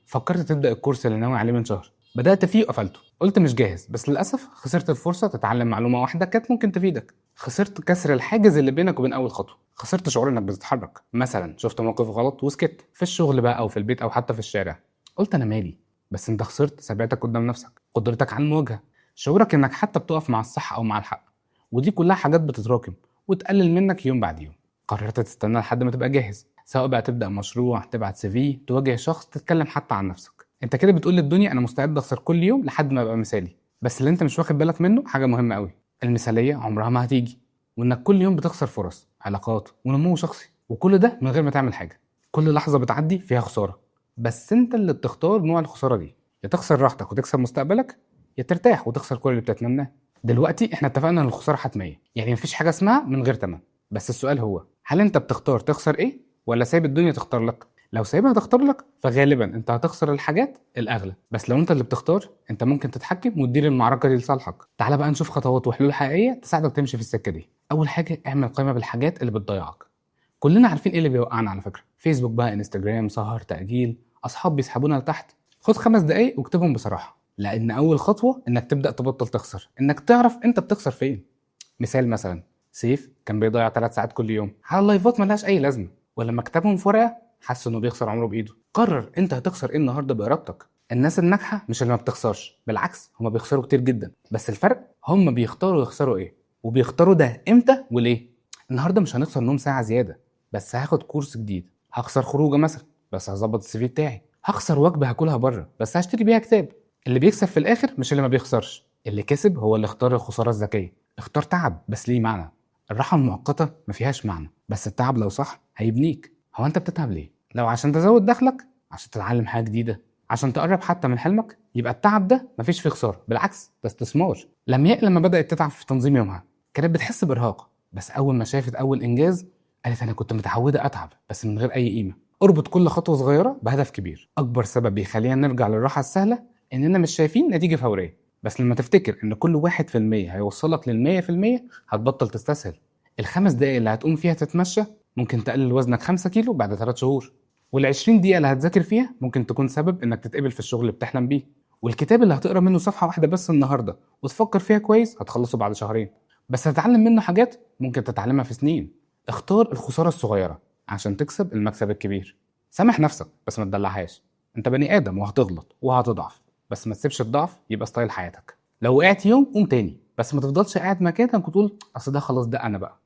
فكرت تبدا الكورس اللي ناوي عليه من شهر، بدات فيه وقفلته، قلت مش جاهز، بس للاسف خسرت الفرصه تتعلم معلومه واحده كانت ممكن تفيدك. خسرت كسر الحاجز اللي بينك وبين اول خطوه، خسرت شعور انك بتتحرك. مثلا شفت موقف غلط وسكت في الشغل بقى او في البيت او حتى في الشارع، قلت انا مالي. بس انت خسرت ثباتك قدام نفسك، قدرتك على المواجهه، شعورك انك حتى بتقف مع الصح او مع الحق. ودي كلها حاجات بتتراكم وتقلل منك يوم بعد يوم. قررت تستنى لحد ما تبقى جاهز، سواء بقى تبدا مشروع، تبعت سي في، تواجه شخص، تتكلم حتى عن نفسك. انت كده بتقول للدنيا انا مستعد اخسر كل يوم لحد ما ابقى مثالي. بس اللي انت مش واخد بالك منه حاجه مهمه قوي: المثاليه عمرها ما هتيجي، وانك كل يوم بتخسر فرص، علاقات، ونمو شخصي، وكل ده من غير ما تعمل حاجه. كل لحظه بتعدي فيها خساره، بس انت اللي بتختار نوع الخساره دي. يا تخسر راحتك وتكسب مستقبلك، يا ترتاح وتخسر كل اللي بتتمناه. دلوقتي احنا اتفقنا ان الخساره حتميه، يعني مفيش حاجه اسمها من غير تمن. بس السؤال هو، هل انت بتختار تخسر ايه، ولا سايب الدنيا تختار لك؟ لو سايبها تختار لك فغالبا انت هتخسر الحاجات الاغلى، بس لو انت اللي بتختار انت ممكن تتحكم وتدير المعركه دي لصالحك. تعال بقى نشوف خطوات وحلول حقيقيه تساعدك تمشي في السكه دي. اول حاجه، اعمل قائمه بالحاجات اللي بتضيعك. كلنا عارفين ايه اللي بيوقعنا على فكره: فيسبوك بقى، انستجرام، سهر، تاجيل، اصحاب بيسحبونا لتحت. خد 5 دقايق واكتبهم بصراحه، لان اول خطوه انك تبدا تبطل تخسر انك تعرف انت بتخسر فين. مثال مثلا، سيف كان بيضيع 3 ساعات كل يوم على لايفات ملهاش اي لازمه، ولما كتبهم في ورقه حس انه بيخسر عمره بايده. قرر انت هتخسر ايه النهارده بارادتك. الناس الناجحه مش اللي ما بتخسرش، بالعكس هما بيخسروا كتير جدا، بس الفرق هما بيختاروا يخسروا ايه، وبيختاروا ده امتى وليه. النهارده مش هنخسر نوم ساعه زياده، بس هاخد كورس جديد. هخسر خروجه مثلا، بس هظبط السي في بتاعي. هخسر وجبه هاكلها بره، بس هشتري بيها كتاب. اللي بيكسب في الاخر مش اللي ما بيخسرش، اللي كسب هو اللي اختار الخساره الذكيه. اختار تعب بس ليه معنى. الراحه المؤقته ما فيهاش معنى، بس التعب لو صح هيبنيك. هو انت بتتعب ليه؟ لو عشان تزود دخلك، عشان تتعلم حاجه جديده، عشان تقرب حتى من حلمك، يبقى التعب ده مفيش فيه خساره، بالعكس ده استثمار. لمياء لما بدات تتعب في تنظيم يومها كانت بتحس بارهاق، بس اول ما شافت اول انجاز قالت انا كنت متعوده اتعب بس من غير اي قيمه. اربط كل خطوه صغيره بهدف كبير. اكبر سبب بيخلينا نرجع للراحه السهله اننا مش شايفين نتيجه فوريه، بس لما تفتكر ان كل 1% هيوصلك لل100% هتبطل تستسهل. ال5 دقايق اللي هتقوم فيها تتمشى ممكن تقلل وزنك 5 كيلو بعد 3 شهور، وال20 دقيقة اللي هتذاكر فيها ممكن تكون سبب انك تتقبل في الشغل اللي بتحلم بيه. والكتاب اللي هتقرا منه صفحة واحدة بس النهاردة وتفكر فيها كويس هتخلصه بعد شهرين، بس هتتعلم منه حاجات ممكن تتعلمها في سنين. اختار الخسارة الصغيرة عشان تكسب المكسب الكبير. سامح نفسك بس ما تدلعهاش. انت بني ادم وهتغلط وهتضعف، بس ما تسيبش الضعف يبقى ستايل حياتك. لو وقعت يوم قوم تاني، بس ما تفضلش قاعد مكانك وتقول اصل ده خلاص ده انا بقى.